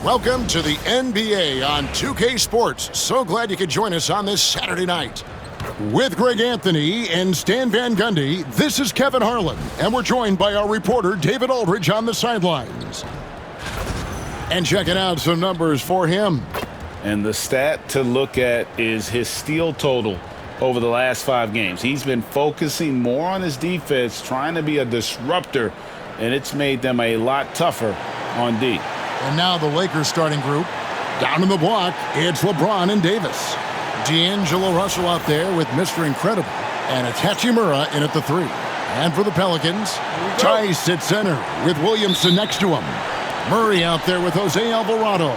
Welcome to the NBA on 2K Sports. So glad you could join us on this Saturday night. With Greg Anthony and Stan Van Gundy, this is Kevin Harlan, and we're joined by our reporter David Aldridge on the sidelines. And checking out some numbers for him. And the stat to look at is his steal total over the last 5 games. He's been focusing more on his defense, trying to be a disruptor, and it's made them a lot tougher on D. And now the Lakers starting group. Down in the block, it's LeBron and Davis. D'Angelo Russell out there with Mr. Incredible. And it's Hachimura in at the 3. And for the Pelicans, Tice at center with Williamson next to him. Murray out there with Jose Alvarado.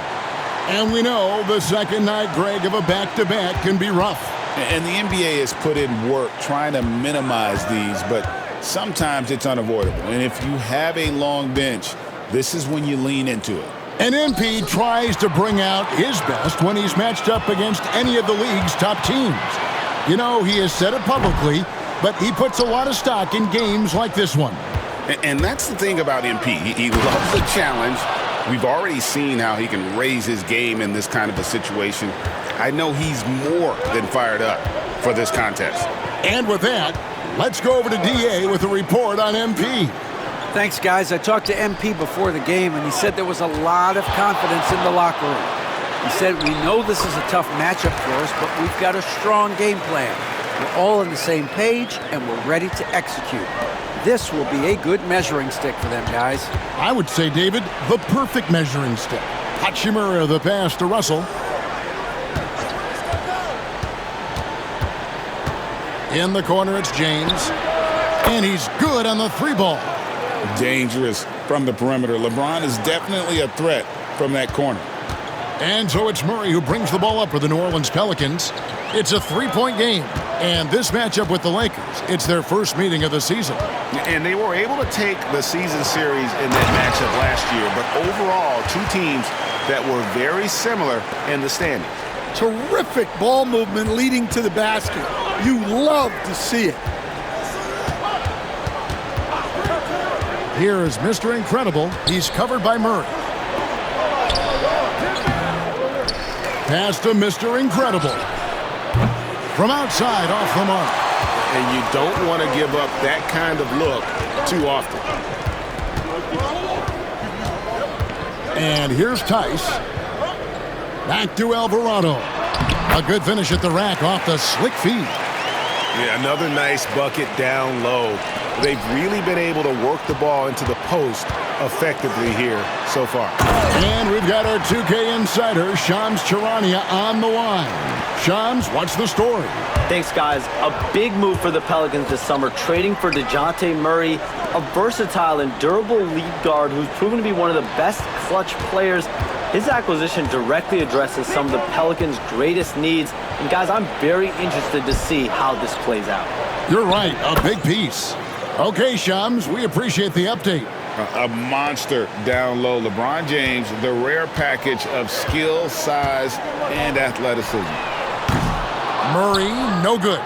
And we know the second night, Greg, of a back-to-back can be rough. And the NBA has put in work trying to minimize these, but sometimes it's unavoidable. And if you have a long bench, this is when you lean into it. And MP tries to bring out his best when he's matched up against any of the league's top teams. You know, he has said it publicly, but he puts a lot of stock in games like this one. And that's the thing about MP. He loves the challenge. We've already seen how he can raise his game in this kind of a situation. I know he's more than fired up for this contest. And with that, let's go over to DA with a report on MP. Thanks, guys. I talked to MP before the game, and he said there was a lot of confidence in the locker room. He said, we know this is a tough matchup for us, but we've got a strong game plan. We're all on the same page, and we're ready to execute. This will be a good measuring stick for them, guys. I would say, David, the perfect measuring stick. Hachimura the pass to Russell. In the corner, it's James. And he's good on the 3-ball. Dangerous from the perimeter. LeBron is definitely a threat from that corner. And so it's Murray who brings the ball up for the New Orleans Pelicans. It's a 3-point game. And this matchup with the Lakers, it's their first meeting of the season. And they were able to take the season series in that matchup last year. But overall, 2 teams that were very similar in the standings. Terrific ball movement leading to the basket. You love to see it. Here is Mr. Incredible. He's covered by Murray. Pass to Mr. Incredible. From outside, off the mark. And you don't want to give up that kind of look too often. And here's Tice. Back to Alvarado. A good finish at the rack off the slick feed. Yeah, another nice bucket down low. They've really been able to work the ball into the post effectively here so far. And we've got our 2K insider, Shams Charania, on the line. Shams, what's the story? Thanks, guys. A big move for the Pelicans this summer, trading for DeJounte Murray, a versatile and durable lead guard who's proven to be one of the best clutch players. His acquisition directly addresses some of the Pelicans' greatest needs. And, guys, I'm very interested to see how this plays out. You're right, a big piece. Okay, Shams, we appreciate the update. A monster down low. LeBron James, the rare package of skill, size, and athleticism. Murray, no good.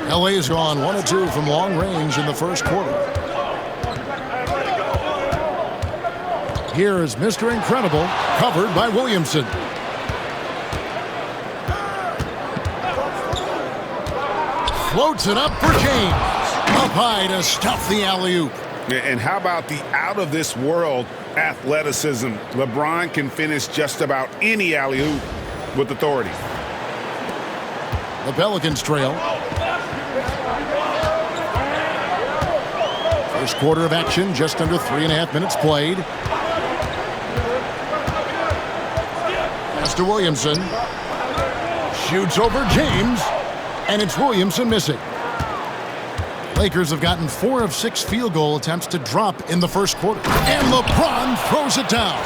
LA's gone 1 of 2 from long range in the first quarter. Here is Mr. Incredible, covered by Williamson. Floats it up for James. Up high to stuff the alley-oop. And how about the out-of-this-world athleticism? LeBron can finish just about any alley-oop with authority. The Pelicans trail. First quarter of action, just under 3.5 minutes played. Pass to Williamson. Shoots over James. And it's Williamson missing. Lakers have gotten 4 of 6 field goal attempts to drop in the first quarter. And LeBron throws it down.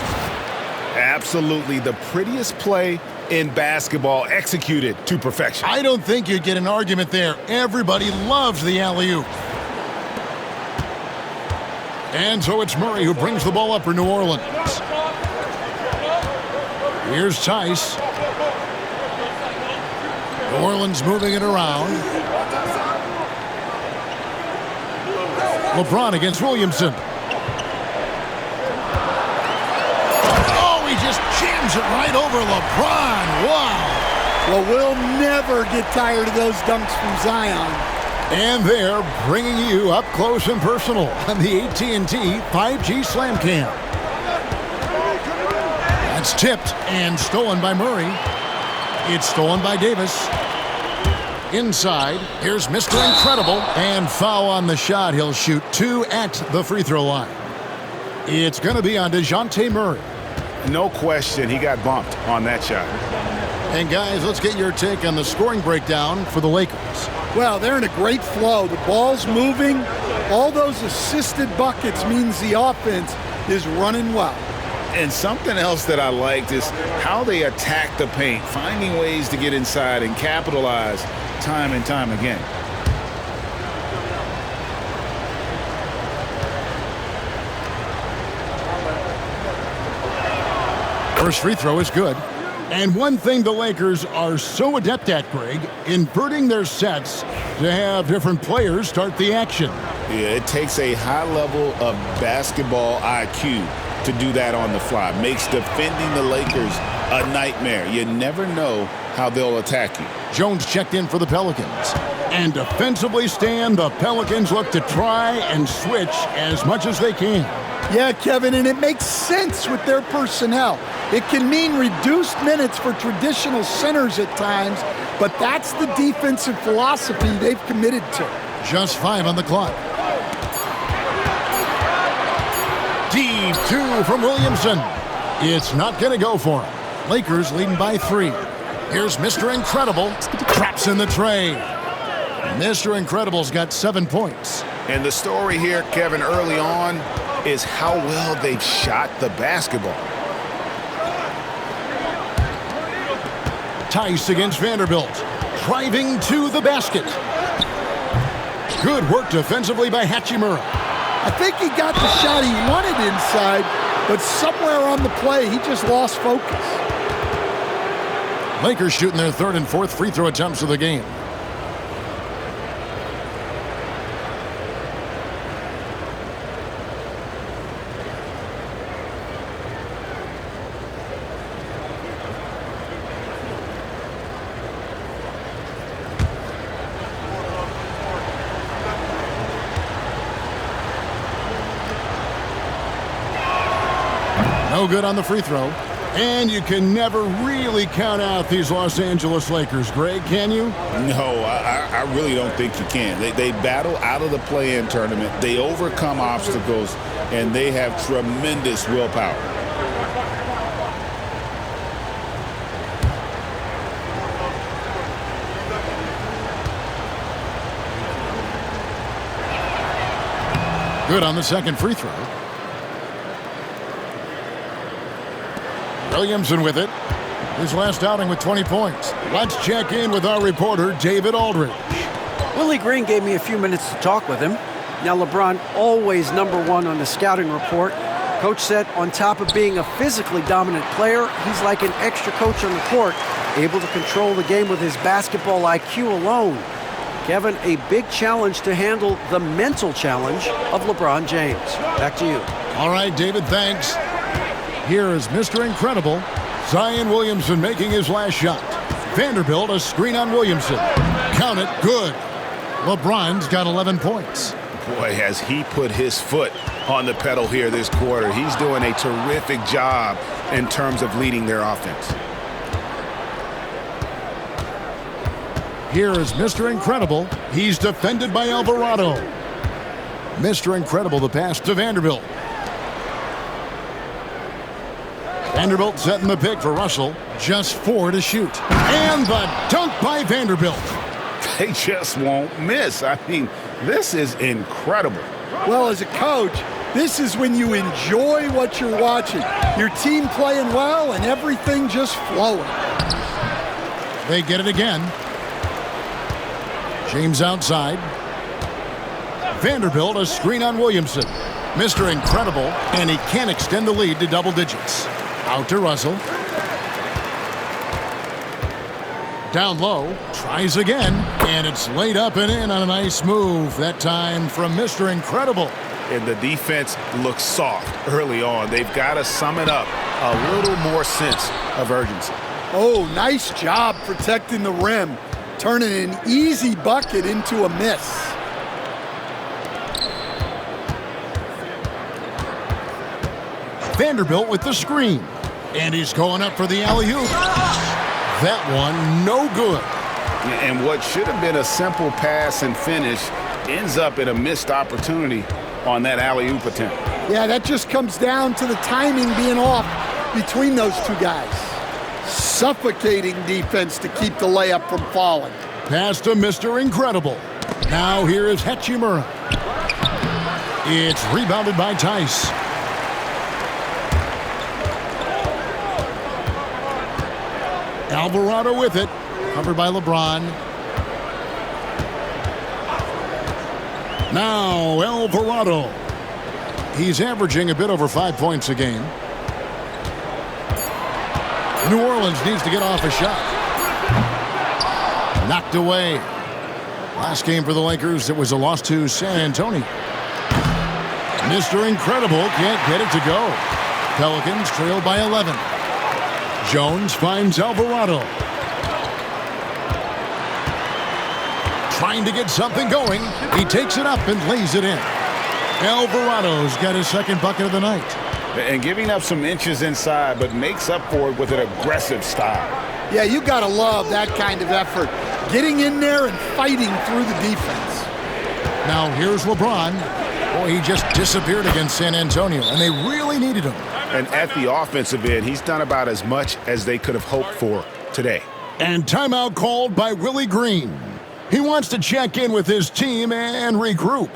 Absolutely the prettiest play in basketball, executed to perfection. I don't think you'd get an argument there. Everybody loves the alley-oop. And so it's Murray who brings the ball up for New Orleans. Here's Tice. New Orleans moving it around. LeBron against Williamson. Oh, just jams it right over LeBron. Wow. Well, we'll never get tired of those dunks from Zion. And they're bringing you up close and personal on the AT&T 5G Slam Cam. That's tipped and stolen by Murray. It's stolen by Davis. Inside, here's Mr. Incredible. And foul on the shot. He'll shoot 2 at the free throw line. It's going to be on DeJounte Murray. No question, he got bumped on that shot. And guys, let's get your take on the scoring breakdown for the Lakers. Well, they're in a great flow. The ball's moving. All those assisted buckets means the offense is running well. And something else that I liked is how they attack the paint, finding ways to get inside and capitalize time and time again. First free throw is good. And one thing the Lakers are so adept at, Greg, inverting their sets to have different players start the action. Yeah, it takes a high level of basketball IQ to do that on the fly. Makes defending the Lakers a nightmare. You never know how they'll attack you. Jones checked in for the Pelicans. And defensively stand, the Pelicans look to try and switch as much as they can. Yeah, Kevin, and it makes sense with their personnel. It can mean reduced minutes for traditional centers at times, but that's the defensive philosophy they've committed to. Just 5 on the clock. Deep 2 from Williamson. It's not going to go for him. Lakers leading by 3. Here's Mr. Incredible. Traps in the tray. Mr. Incredible's got 7 points. And the story here, Kevin, early on is how well they've shot the basketball. Tice against Vanderbilt. Driving to the basket. Good work defensively by Hachimura. I think he got the shot he wanted inside, but somewhere on the play, he just lost focus. Lakers shooting their 3rd and 4th free throw attempts of the game. No good on the free throw. And you can never really count out these Los Angeles Lakers, Greg, can you? No, I really don't think you can. They battle out of the play-in tournament. They overcome obstacles, and they have tremendous willpower. Good on the second free throw. Williamson with it. His last outing with 20 points. Let's check in with our reporter, David Aldridge. Willie Green gave me a few minutes to talk with him. Now, LeBron always #1 on the scouting report. Coach said on top of being a physically dominant player, he's like an extra coach on the court, able to control the game with his basketball IQ alone. Kevin, a big challenge to handle the mental challenge of LeBron James. Back to you. All right, David, thanks. Here is Mr. Incredible, Zion Williamson making his last shot. Vanderbilt, a screen on Williamson. Count it, good. LeBron's got 11 points. Boy, has he put his foot on the pedal here this quarter. He's doing a terrific job in terms of leading their offense. Here is Mr. Incredible. He's defended by Alvarado. Mr. Incredible, the pass to Vanderbilt. Vanderbilt setting the pick for Russell. Just 4 to shoot. And the dunk by Vanderbilt. They just won't miss. I mean, this is incredible. Well, as a coach, this is when you enjoy what you're watching. Your team playing well and everything just flowing. They get it again. James outside. Vanderbilt, a screen on Williamson. Mr. Incredible, and he can't extend the lead to double digits. Out to Russell. Down low, tries again, and it's laid up and in on a nice move, that time from Mr. Incredible. and the defense looks soft early on. They've got to sum it up a little more sense of urgency. Oh, nice job protecting the rim, turning an easy bucket into a miss. Vanderbilt with the screen. And he's going up for the alley-oop. That one, no good. And what should have been a simple pass and finish ends up in a missed opportunity on that alley-oop attempt. Yeah, that just comes down to the timing being off between those two guys. Suffocating defense to keep the layup from falling. Pass to Mr. Incredible. Now here is Hachimura. It's rebounded by Tice. Alvarado with it. Covered by LeBron. Now Alvarado. He's averaging a bit over 5 points a game. New Orleans needs to get off a shot. Knocked away. Last game for the Lakers, it was a loss to San Antonio. Mr. Incredible can't get it to go. Pelicans trail by 11. Jones finds Alvarado. Trying to get something going. He takes it up and lays it in. Alvarado's got his second bucket of the night. And giving up some inches inside, but makes up for it with an aggressive style. Yeah, you got to love that kind of effort. Getting in there and fighting through the defense. Now here's LeBron. Boy, he just disappeared against San Antonio, and they really needed him. And at the offensive end, he's done about as much as they could have hoped for today. And timeout called by Willie Green. He wants to check in with his team and regroup.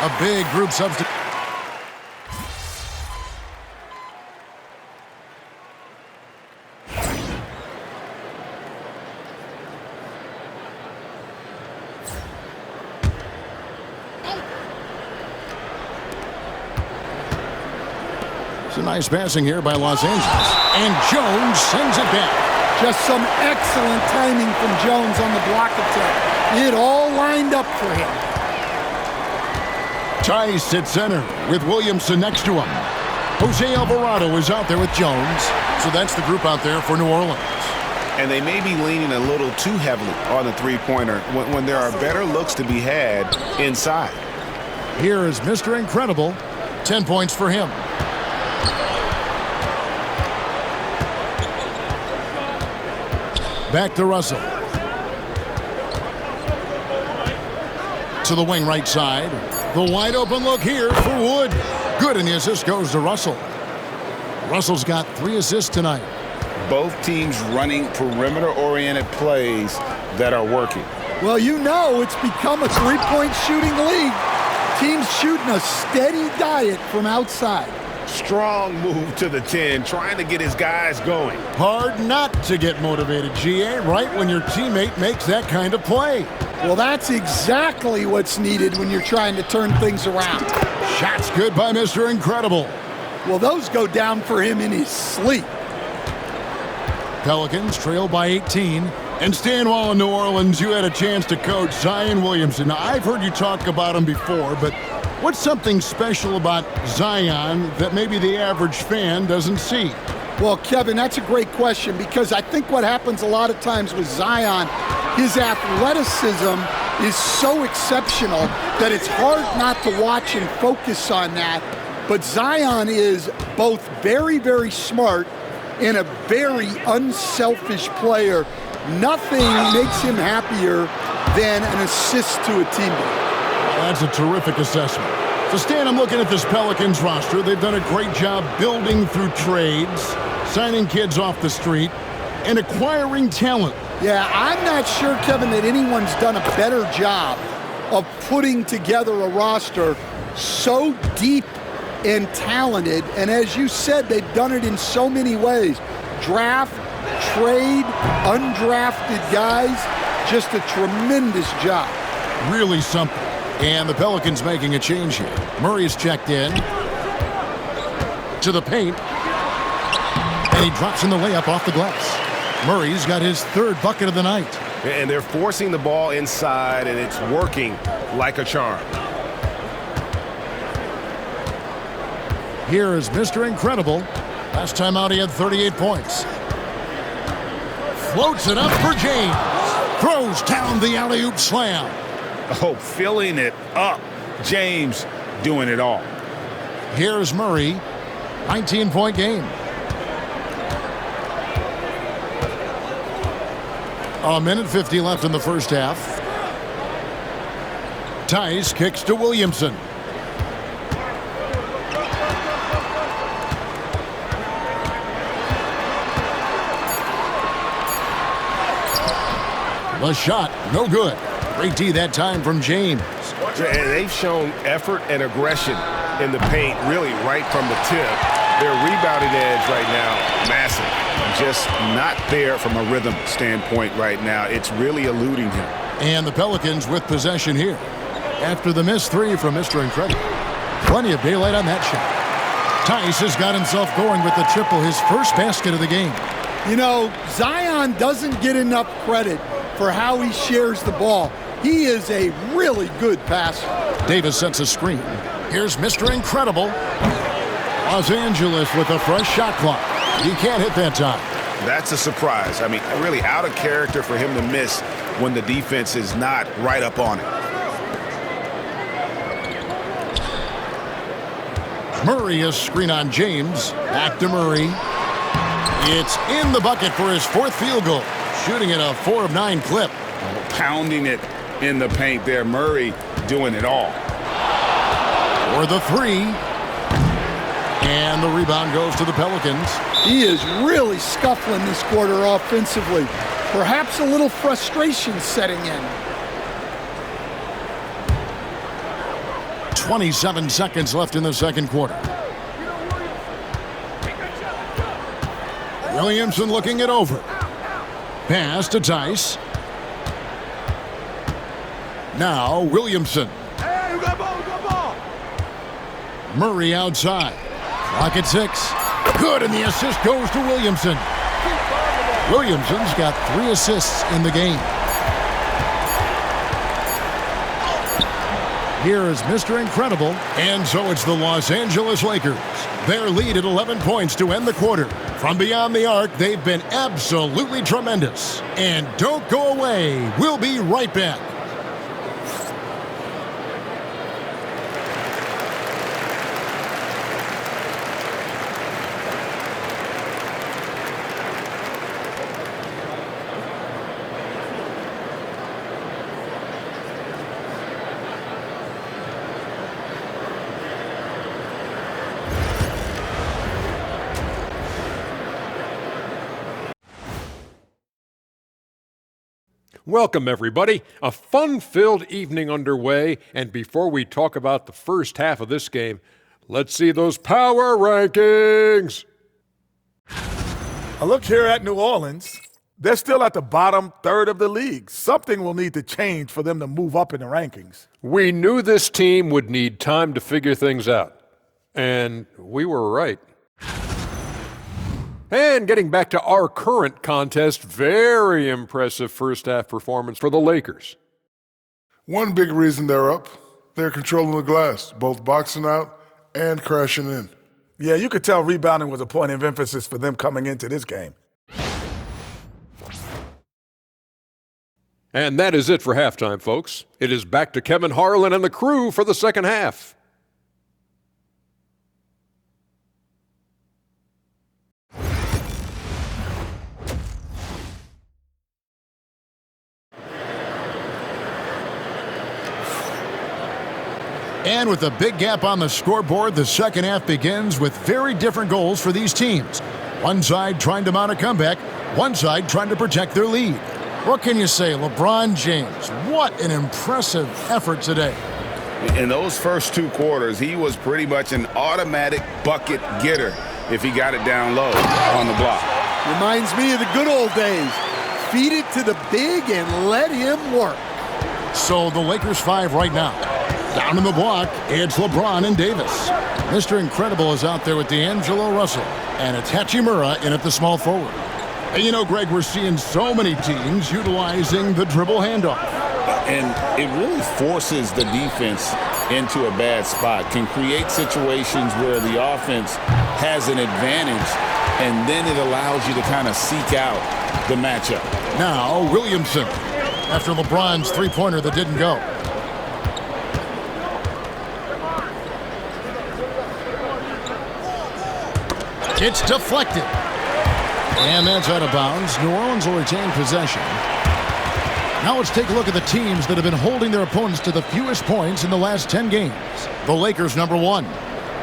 A big group substitute. It's a nice passing here by Los Angeles. And Jones sends it back. Just some excellent timing from Jones on the block attempt. It all lined up for him. Tice at center with Williamson next to him. Jose Alvarado is out there with Jones. So that's the group out there for New Orleans. And they may be leaning a little too heavily on the three-pointer when there are better looks to be had inside. Here is Mr. Incredible. 10 points for him. Back to Russell. To the wing right side. The wide open look here for Wood. Good, and the assist goes to Russell. Russell's got 3 assists tonight. Both teams running perimeter-oriented plays that are working. Well, you know it's become a three-point shooting league. Teams shooting a steady diet from outside. Strong move to the 10, trying to get his guys going. Hard not to get motivated, GA, right when your teammate makes that kind of play. Well, that's exactly what's needed when you're trying to turn things around. Shots good by Mr. Incredible. Well, those go down for him in his sleep. Pelicans trail by 18. And Stan Wall in New Orleans, you had a chance to coach Zion Williamson. Now, I've heard you talk about him before, but what's something special about Zion that maybe the average fan doesn't see? Well, Kevin, that's a great question because I think what happens a lot of times with Zion, his athleticism is so exceptional that it's hard not to watch and focus on that. But Zion is both very, very smart and a very unselfish player. Nothing makes him happier than an assist to a teammate. That's a terrific assessment. So, Stan, I'm looking at this Pelicans roster. They've done a great job building through trades, signing kids off the street, and acquiring talent. Yeah, I'm not sure, Kevin, that anyone's done a better job of putting together a roster so deep and talented. And as you said, they've done it in so many ways. Draft, trade, undrafted guys. Just a tremendous job. Really something. And the Pelicans making a change here. Murray's checked in. To the paint. And he drops in the layup off the glass. Murray's got his third bucket of the night. And they're forcing the ball inside, and it's working like a charm. Here is Mr. Incredible. Last time out, he had 38 points. Floats it up for James. Throws down the alley-oop slam. Oh, filling it up. James doing it all. Here's Murray. 19-point game. A minute 50 left in the first half. Tice kicks to Williamson. The shot, no good. Great D that time from James. And they've shown effort and aggression in the paint, really right from the tip. Their rebounding edge right now, massive. Just not there from a rhythm standpoint right now. It's really eluding him. And the Pelicans with possession here. After the missed three from Mr. Incredible. Plenty of daylight on that shot. Tice has got himself going with the triple, his first basket of the game. You know, Zion doesn't get enough credit for how he shares the ball. He is a really good passer. Davis sets a screen. Here's Mr. Incredible. Los Angeles with a fresh shot clock. He can't hit that time. That's a surprise. I mean, really out of character for him to miss when the defense is not right up on it. Murray is screen on James. Back to Murray. It's in the bucket for his fourth field goal. Shooting at a 4 of 9 clip. Pounding it in the paint there. Murray doing it all. For the three. And the rebound goes to the Pelicans. He is really scuffling this quarter offensively. Perhaps a little frustration setting in. 27 seconds left in the second quarter. Williamson looking it over. Pass to Tice. Now Williamson. Murray outside. Clock at 6. Good, and the assist goes to Williamson. Williamson's got 3 assists in the game. Here is Mr. Incredible, and so it's the Los Angeles Lakers. Their lead at 11 points to end the quarter. From beyond the arc, they've been absolutely tremendous. And don't go away. We'll be right back. Welcome, everybody. A fun-filled evening underway, and before we talk about the first half of this game, let's see those power rankings. I look here at New Orleans. They're still at the bottom third of the league. Something will need to change for them to move up in the rankings. We knew this team would need time to figure things out, and we were right. And getting back to our current contest, very impressive first-half performance for the Lakers. One big reason they're up, they're controlling the glass, both boxing out and crashing in. Yeah, you could tell rebounding was a point of emphasis for them coming into this game. And that is it for halftime, folks. It is back to Kevin Harlan and the crew for the second half. And with a big gap on the scoreboard, the second half begins with very different goals for these teams. One side trying to mount a comeback, one side trying to protect their lead. What can you say, LeBron James? What an impressive effort today. In those first 2 quarters, he was pretty much an automatic bucket getter if he got it down low on the block. Reminds me of the good old days. Feed it to the big and let him work. So the Lakers 5 right now. Down in the block, it's LeBron and Davis. Mr. Incredible is out there with D'Angelo Russell. And it's Hachimura in at the small forward. And you know, Greg, we're seeing so many teams utilizing the dribble handoff. And it really forces the defense into a bad spot, can create situations where the offense has an advantage, and then it allows you to kind of seek out the matchup. Now, Williamson, after LeBron's three-pointer that didn't go. It's deflected. And that's out of bounds. New Orleans will retain possession. Now let's take a look at the teams that have been holding their opponents to the fewest points in the last 10 games. The Lakers, number 1.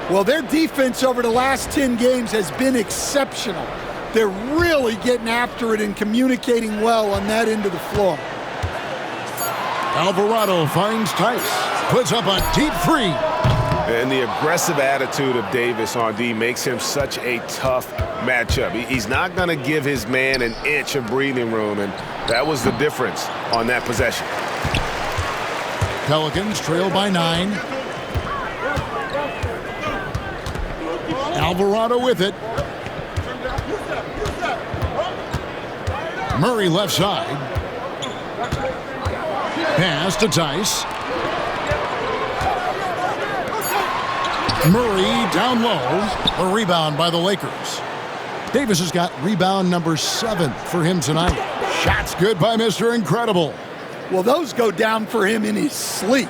Well, their defense over the last 10 games has been exceptional. They're really getting after it and communicating well on that end of the floor. Alvarado finds Tice. Puts up a deep three. And the aggressive attitude of Davis on D makes him such a tough matchup. He's not going to give his man an inch of breathing room, and that was the difference on that possession. Pelicans trail by 9. Alvarado with it. Murray left side. Pass to Tice. Murray down low. A rebound by the Lakers. Davis has got rebound number 7 for him tonight. Shots good by Mr. Incredible. Well, those go down for him in his sleep.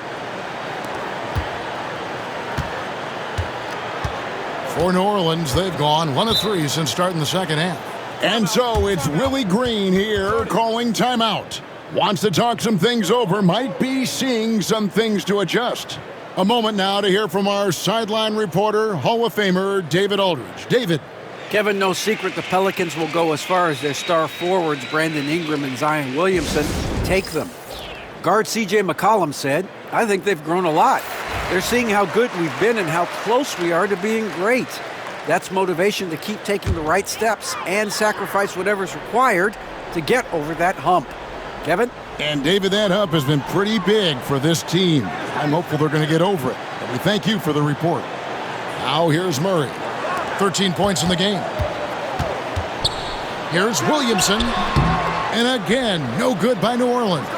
For New Orleans, they've gone 1 of 3 since starting the second half. And so it's Willie Green here calling timeout. Wants to talk some things over, might be seeing some things to adjust. A moment now to hear from our sideline reporter, Hall of Famer David Aldridge. David. Kevin, no secret the Pelicans will go as far as their star forwards, Brandon Ingram and Zion Williamson, take them. Guard C.J. McCollum said, I think they've grown a lot. They're seeing how good we've been and how close we are to being great. That's motivation to keep taking the right steps and sacrifice whatever's required to get over that hump. Kevin? And David, that hump has been pretty big for this team. I'm hopeful they're going to get over it. But we thank you for the report. Now here's Murray. 13 points in the game. Here's Williamson. And again, no good by New Orleans.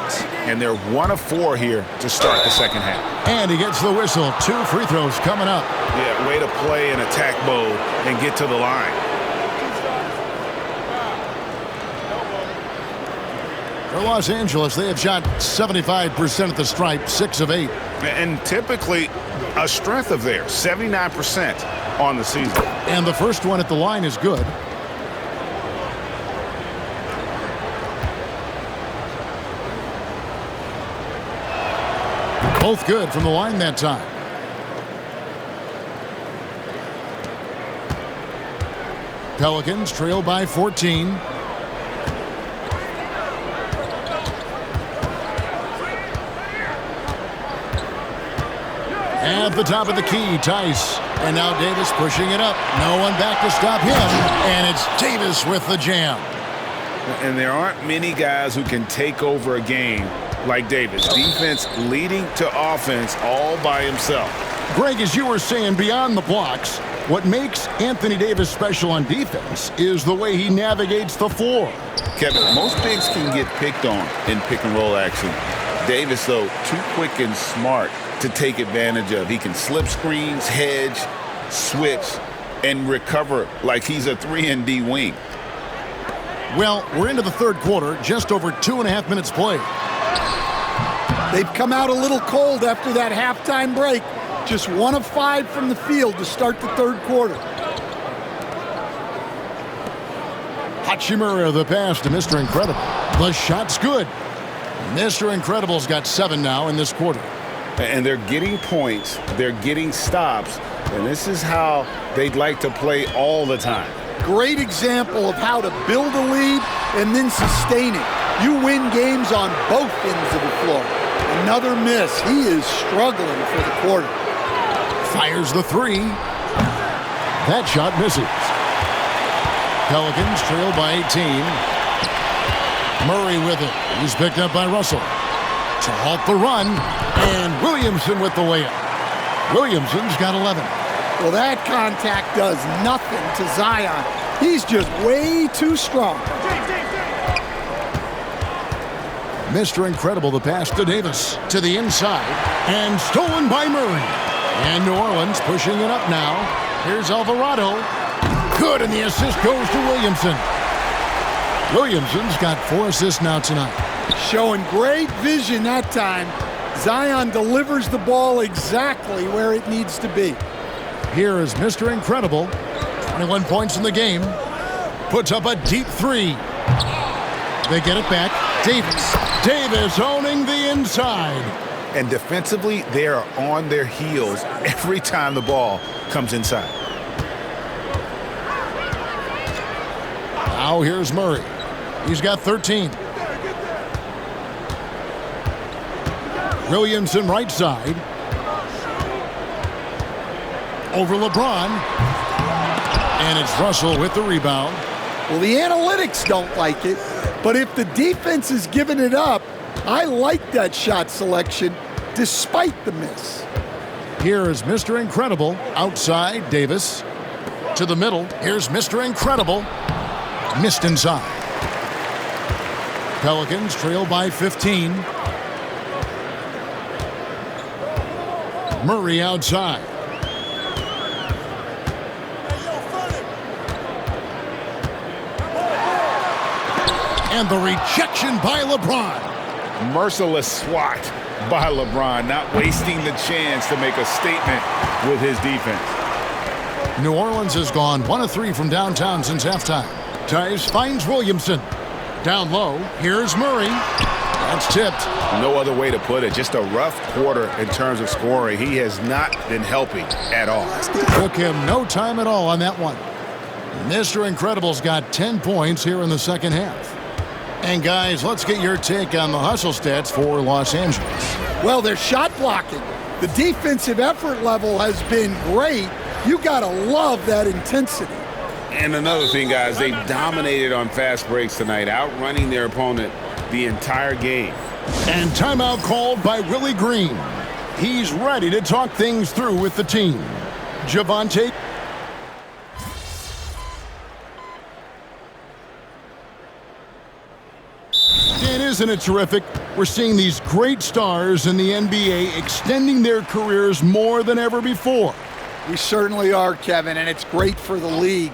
And they're 1 of 4 here to start the second half. And he gets the whistle. 2 free throws coming up. Yeah, way to play in attack mode and get to the line. For Los Angeles, they have shot 75% at the stripe, 6 of 8. And typically a strength of theirs, 79% on the season. And the first one at the line is good. Both good from the line that time. Pelicans trail by 14. At the top of the key, Tice. And now Davis pushing it up. No one back to stop him. And it's Davis with the jam. And there aren't many guys who can take over a game like Davis. Defense leading to offense all by himself. Greg, as you were saying, beyond the blocks, what makes Anthony Davis special on defense is the way he navigates the floor. Kevin, most bigs can get picked on in pick-and-roll action. Davis, though, too quick and smart to take advantage of. He can slip screens, hedge, switch, and recover like he's a 3-and-D wing. Well, we're into the third quarter, just over 2.5 minutes played. They've come out a little cold after that halftime break. Just 1 of 5 from the field to start the third quarter. Hachimura, the pass to Mr. Incredible. The shot's good. Mr. Incredible's got 7 now in this quarter. And they're getting points, they're getting stops, and this is how they'd like to play all the time. Great example of how to build a lead and then sustain it. You win games on both ends of the floor. Another miss. He is struggling for the quarter. Fires the 3. That shot misses. Pelicans trail by 18. Murray with it. He's picked up by Russell. to halt the run, and Williamson with the layup. Williamson's got 11. Well, that contact does nothing to Zion. He's just way too strong. Mr. Incredible, the pass to Davis, to the inside, and stolen by Murray. And New Orleans pushing it up now. Here's Alvarado. Good, and the assist goes to Williamson. Williamson's got 4 assists now tonight. Showing great vision that time. Zion delivers the ball exactly where it needs to be. Here is Mr. Incredible. 21 points in the game. Puts up a deep 3. They get it back. Davis owning the inside. And defensively, they are on their heels every time the ball comes inside. Now here's Murray. He's got 13. Williamson right side. Over LeBron. And it's Russell with the rebound. Well, the analytics don't like it, but if the defense is giving it up, I like that shot selection despite the miss. Here is Mr. Incredible. Outside, Davis. To the middle. Here's Mr. Incredible. Missed inside. Pelicans trail by 15. Murray outside. And the rejection by LeBron. Merciless swat by LeBron, not wasting the chance to make a statement with his defense. New Orleans has gone 1 of 3 from downtown since halftime. Tice finds Williamson. Down low, here's Murray. That's tipped. No other way to put it. Just a rough quarter in terms of scoring. He has not been helping at all. Took him no time at all on that one. Mr. Incredible's got 10 points here in the second half. And guys, let's get your take on the hustle stats for Los Angeles. Well, they're shot blocking. The defensive effort level has been great. You gotta love that intensity. And another thing, guys, they dominated on fast breaks tonight, outrunning their opponent the entire game. And timeout called by Willie Green. He's ready to talk things through with the team. Javante. And isn't it terrific? We're seeing these great stars in the NBA extending their careers more than ever before. We certainly are, Kevin, and it's great for the league.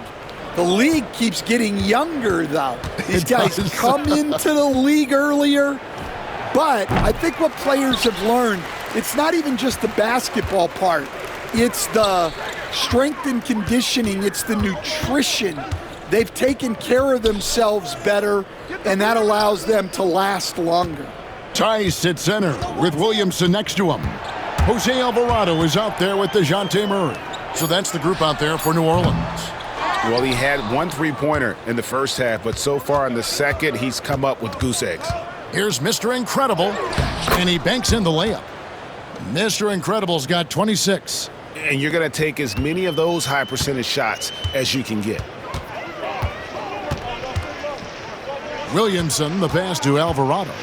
The league keeps getting younger, though. These guys come into the league earlier, but I think what players have learned, it's not even just the basketball part. It's the strength and conditioning. It's the nutrition. They've taken care of themselves better, and that allows them to last longer. Tice at center with Williamson next to him. Jose Alvarado is out there with DeJounte Murray. So that's the group out there for New Orleans. Well, he had 1 3-pointer in the first half, but so far in the second, he's come up with goose eggs. Here's Mr. Incredible, and he banks in the layup. Mr. Incredible's got 26. And you're going to take as many of those high percentage shots as you can get. Williamson, the pass to Alvarado.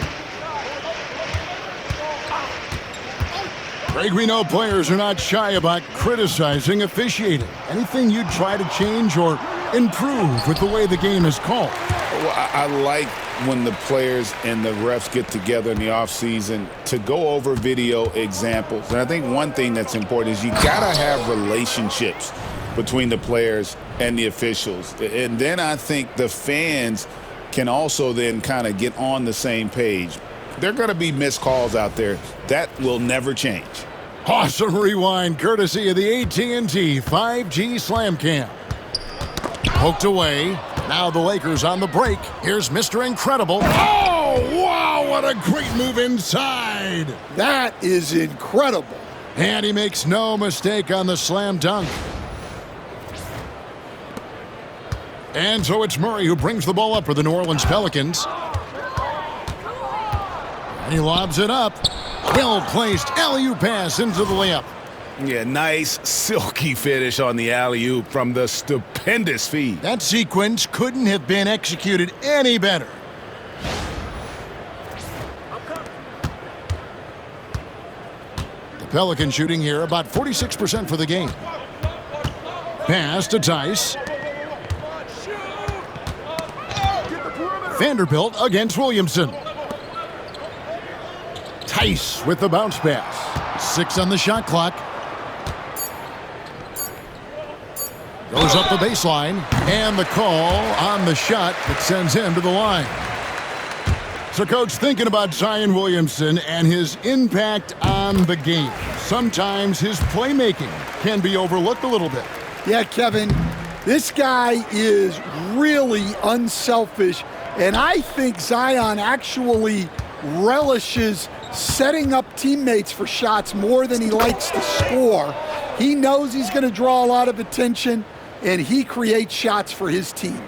Greg, we know players are not shy about criticizing officiating. Anything you'd try to change or improve with the way the game is called? Well, I like when the players and the refs get together in the offseason to go over video examples. And I think one thing that's important is you got to have relationships between the players and the officials. And then I think the fans can also then kind of get on the same page. There are going to be missed calls out there. That will never change. Awesome rewind courtesy of the AT&T 5G Slam Cam. Poked away. Now the Lakers on the break. Here's Mr. Incredible. Oh, wow, what a great move inside. That is incredible. And he makes no mistake on the slam dunk. And so it's Murray who brings the ball up for the New Orleans Pelicans. And he lobs it up. Well-placed alley-oop pass into the layup. Yeah, nice, silky finish on the alley-oop from the stupendous feed. That sequence couldn't have been executed any better. Pelican shooting here about 46% for the game. Pass to Tice. Vanderbilt against Williamson. Tice with the bounce pass. 6 on the shot clock. Goes up the baseline, and the call on the shot that sends him to the line. So, Coach, thinking about Zion Williamson and his impact on the game, sometimes his playmaking can be overlooked a little bit. Yeah, Kevin, this guy is really unselfish, and I think Zion actually relishes setting up teammates for shots more than he likes to score. He knows he's going to draw a lot of attention, and he creates shots for his team.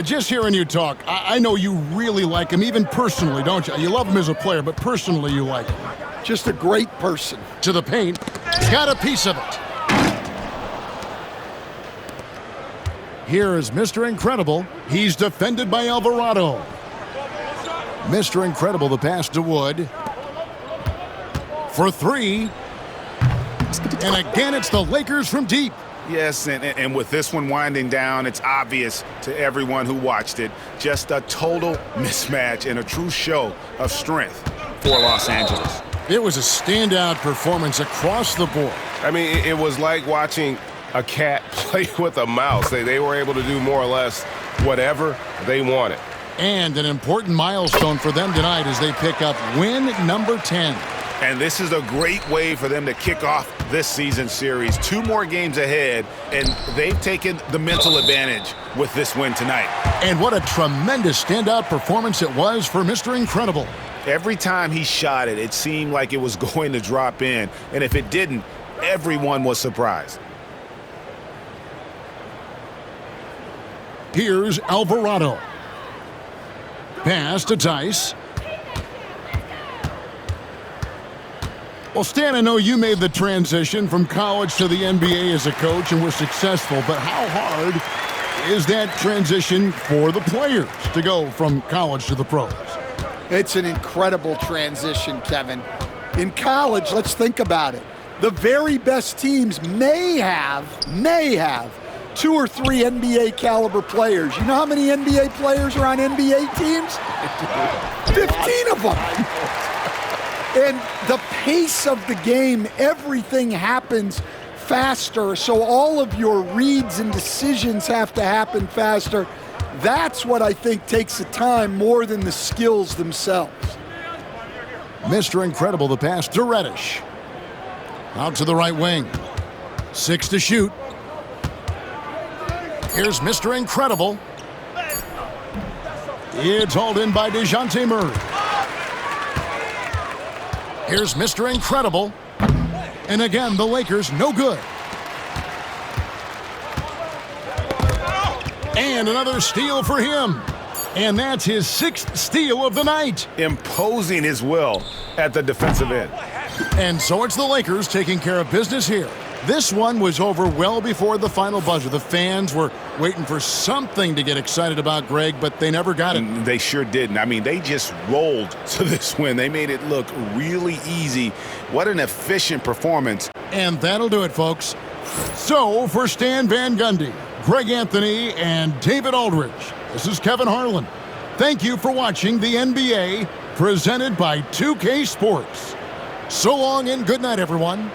Just hearing you talk, I know you really like him, even personally, don't you? You love him as a player, but personally you like him. Just a great person. To the paint. Got a piece of it. Here is Mr. Incredible. He's defended by Alvarado. Mr. Incredible, the pass to Wood. For 3. And again, it's the Lakers from deep. Yes, and with this one winding down, it's obvious to everyone who watched it. Just a total mismatch and a true show of strength for Los Angeles. It was a standout performance across the board. I mean, it was like watching a cat play with a mouse. They were able to do more or less whatever they wanted. And an important milestone for them tonight as they pick up win number 10. And this is a great way for them to kick off this season series. 2 more games ahead, and they've taken the mental advantage with this win tonight. And what a tremendous standout performance it was for Mr. Incredible. Every time he shot it, it seemed like it was going to drop in. And if it didn't, everyone was surprised. Here's Alvarado. Pass to Tice. Well, Stan, I know you made the transition from college to the NBA as a coach and were successful, but how hard is that transition for the players to go from college to the pros? It's an incredible transition, Kevin. In college, let's think about it. The very best teams may have 2 or 3 NBA caliber players. You know how many NBA players are on NBA teams? 15 of them. And the pace of the game, everything happens faster, so all of your reads and decisions have to happen faster. That's what I think takes the time more than the skills themselves. Mr. Incredible, the pass to Reddish. Out to the right wing. 6 to shoot. Here's Mr. Incredible. It's hauled in by DeJounte Murray. Here's Mr. Incredible. And again, the Lakers no good. And another steal for him. And that's his 6th steal of the night. Imposing his will at the defensive end. And so it's the Lakers taking care of business here. This one was over well before the final buzzer. The fans were waiting for something to get excited about, Greg, but they never got it. They sure didn't. I mean, they just rolled to this win. They made it look really easy. What an efficient performance. And that'll do it, folks. So for Stan Van Gundy, Greg Anthony, and David Aldridge, this is Kevin Harlan. Thank you for watching the NBA presented by 2K Sports. So long and good night, everyone.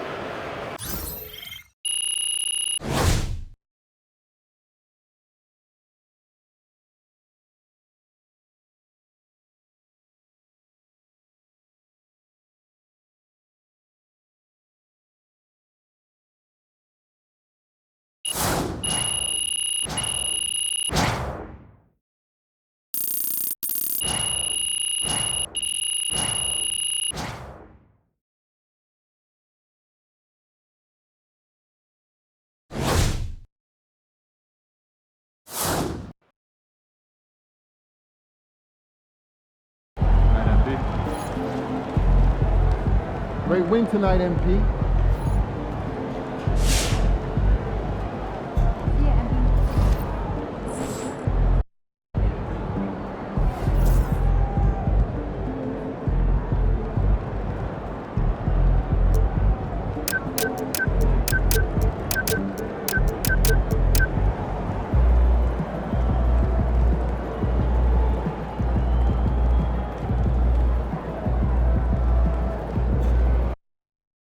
Great win tonight, MP.